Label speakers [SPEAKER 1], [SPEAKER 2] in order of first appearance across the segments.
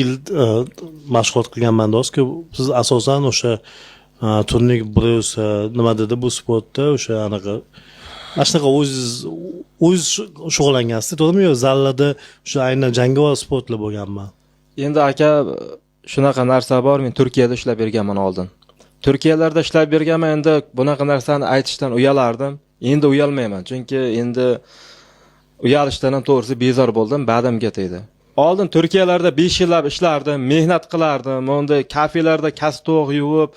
[SPEAKER 1] yil mashg'ulot qilganman do'stki, siz asosan o'sha turnik brus nima dedi bu sportda o'sha anaqa mana shunaqa o'ziz shug'ullangansiz, to'g'rimi? Yo, zallada o'sha aynan jangovar sportlar bo'lganman.
[SPEAKER 2] Endi aka, shunaqa narsa bor, men Turkiyada ishlab berganman oldin. Turkiyalarda ishlab berganman, endi bunaqa narsani aytishdan uyalardim. Endi uyalmayman, chunki endi uyalishdan ham to'g'risi bezor bo'ldim, ba'damga tegdi. Oldin Turkiyalarda 5 yillab ishlardim, mehnat qilardim, unda kafelarda kastoq yuvib,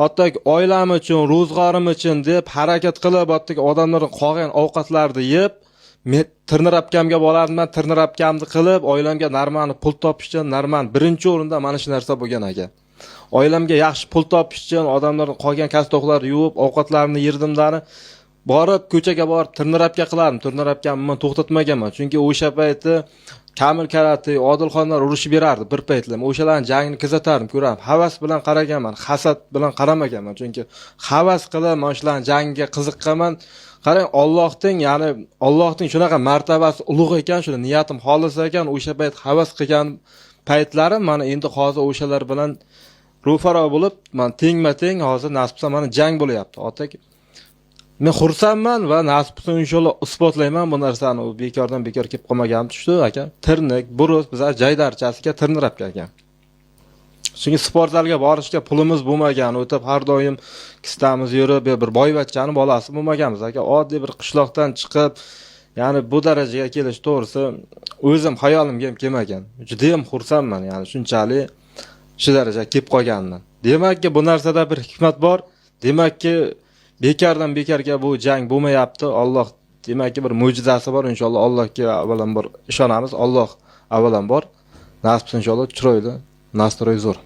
[SPEAKER 2] hatto oilam uchun, ro'zg'orim uchun deb harakat qilib, hatto odamlarning qolgan ovqatlarni yeb, men tirnirabkamga borardim, tirnirabkamni qilib, oilamga normal pul topish uchun, normal birinchi o'rinda mana shu narsa bo'lgan ekan. Oilamga yaxshi pul topish uchun odamlarning qolgan kastoqlarni yuvib, ovqatlarini yerdimdan borib ko'chaga borib tirnirabka qilardim. Tirnirabkamni men to'xtatmaganman, chunki o'sha payti Kamil Karati, Odilxonlar urushib berardi bir paytlar. O'shalarning jangini kuzatardim, ko'rardim. Havas bilan qaraganman, hasad bilan qaramaganman, chunki havas qilib mana shularning jangiga qiziqqanman. Qarang, Allohning, ya'ni Allohning shunaqa martabasi ulug' ekan, shuni niyatim xolis ekan, o'sha payt havas qilgan paytlarim mana endi hozir o'shalar bilan ro'faro bo'lib, men tengma-teng hozir nasibsa mana jang bo'lyapti. Otak men xursandman va nasib bo'lsa inshaalloh isbotlayman bu narsani. U bekordan bekor kelib qolmaganim tushdi aka. Tirnik, burus, bizlar jaydarchasiga tirnirabka ekan. Chunki sport zalga borishga pulimiz bo'lmagan, o'tib har doim kistamiz yurib, bir boyvachchani bolasi bo'lmaganmiz aka. Oddiy bir qishloqdan chiqib, ya'ni bu darajaga kelish to'g'risi o'zim hayolimga ham kelmagan. Juda ham xursandman, ya'ni shunchalik shu darajaga kelib qolganman. Demakki, bu narsada bir hikmat bor. Demakki, bekardan bekarga bu jang bo'lmayapti. Alloh demakki bir mo'jizasi bor. Inshaalloh Allohga avvalambor ishonamiz. Alloh avvalambor nasib inshaalloh chiroyli, nastroy zo'r.